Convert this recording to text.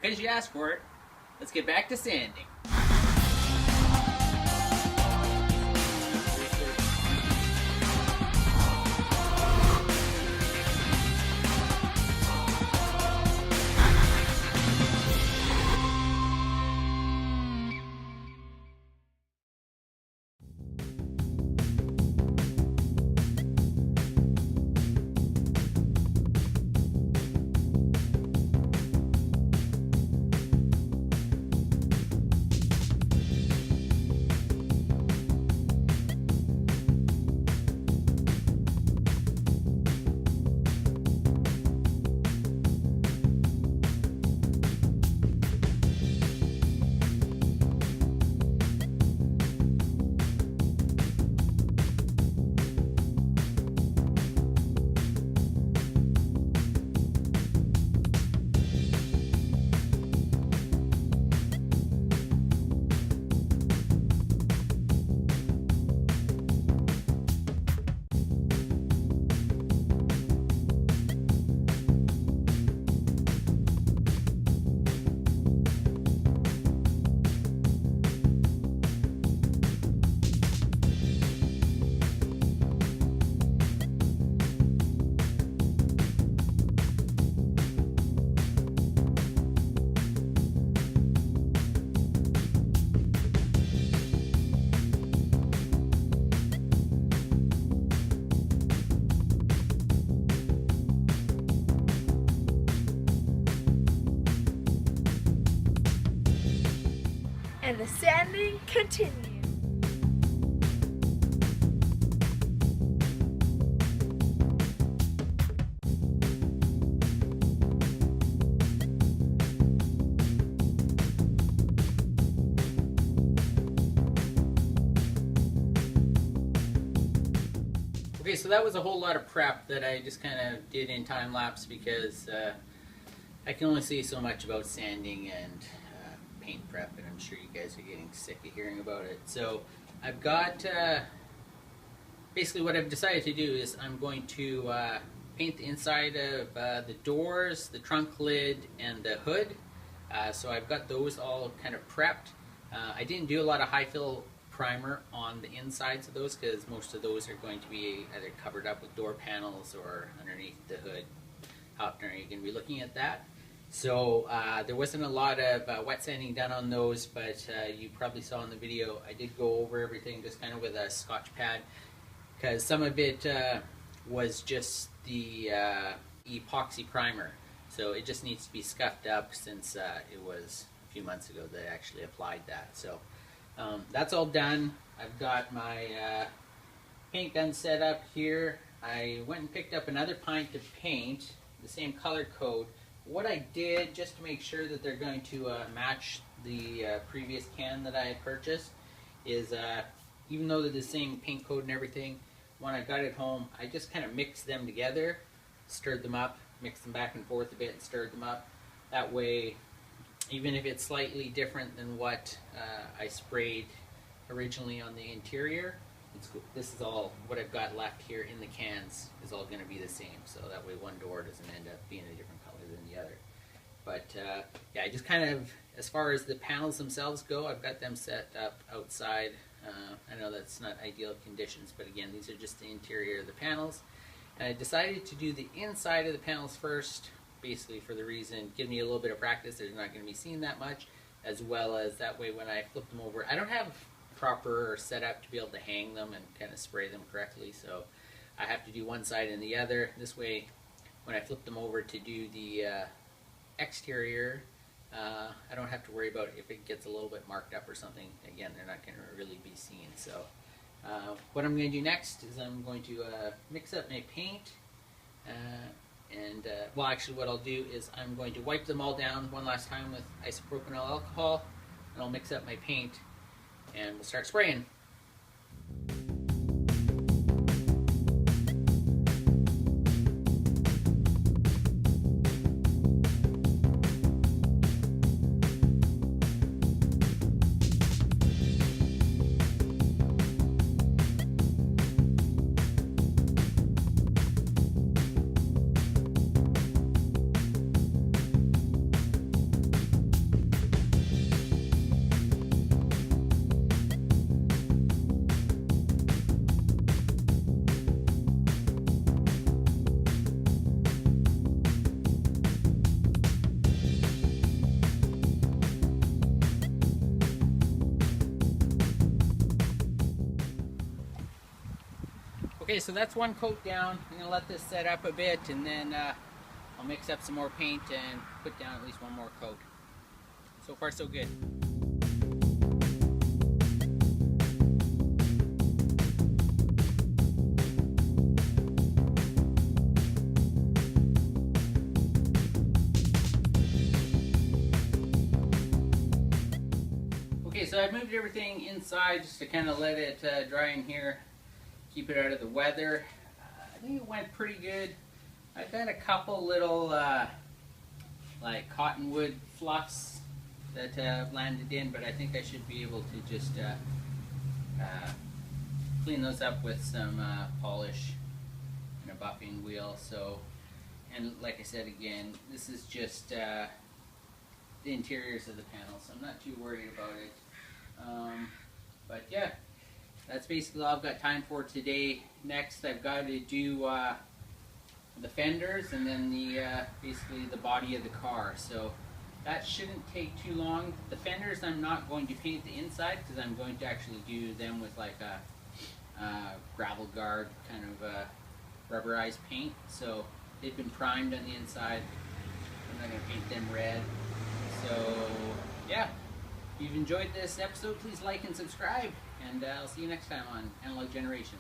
Because you asked for it, let's get back to sanding. And the sanding continues. Okay, so that was a whole lot of prep that I just kind of did in time lapse because I can only say so much about sanding and paint prep, and I'm sure you guys are getting sick of hearing about it. So I've got, basically what I've decided to do is I'm going to paint the inside of the doors, the trunk lid, and the hood. So I've got those all kind of prepped. I didn't do a lot of high fill primer on the insides of those because most of those are going to be either covered up with door panels or underneath the hood. How often are you going to be looking at that? So there wasn't a lot of wet sanding done on those, but you probably saw in the video I did go over everything just kind of with a Scotch pad because some of it was just the epoxy primer. So it just needs to be scuffed up since it was a few months ago that I actually applied that. So that's all done. I've got my paint gun set up here. I went and picked up another pint of paint, the same color code. What I did, just to make sure that they're going to match the previous can that I had purchased, is even though they're the same paint code and everything, when I got it home, I just kind of mixed them together, stirred them up, mixed them back and forth a bit and stirred them up. That way, even if it's slightly different than what I sprayed originally on the interior, this is all what I've got left here in the cans is all going to be the same. So that way one door doesn't end up being a different color than the other. But yeah, I just kind of, as far as the panels themselves go, I've got them set up outside. I know that's not ideal conditions, but again, these are just the interior of the panels. And I decided to do the inside of the panels first, basically for the reason, give me a little bit of practice. They're not going to be seen that much, as well as that way when I flip them over, I don't have proper setup to be able to hang them and kind of spray them correctly, so I have to do one side and the other. This way, when I flip them over to do the exterior, I don't have to worry about if it gets a little bit marked up or something. Again, they're not going to really be seen. So what I'm going to do next is I'm going to mix up my paint, well, actually what I'll do is I'm going to wipe them all down one last time with isopropyl alcohol, and I'll mix up my paint and we'll start spraying. Okay, so that's one coat down. I'm going to let this set up a bit, and then I'll mix up some more paint and put down at least one more coat. So far, so good. Okay, so I've moved everything inside just to kind of let it dry in here, keep it out of the weather. I think it went pretty good. I've got a couple little like cottonwood fluffs that landed in, but I think I should be able to just clean those up with some polish and a buffing wheel. So, and like I said again, this is just the interiors of the panels, so I'm not too worried about it. But yeah, that's basically all I've got time for today. Next, I've got to do the fenders and then the basically the body of the car. So that shouldn't take too long. The fenders I'm not going to paint the inside because I'm going to actually do them with like a gravel guard kind of rubberized paint. So they've been primed on the inside. I'm not going to paint them red. So yeah, if you've enjoyed this episode, please like and subscribe, and I'll see you next time on Analog Generation.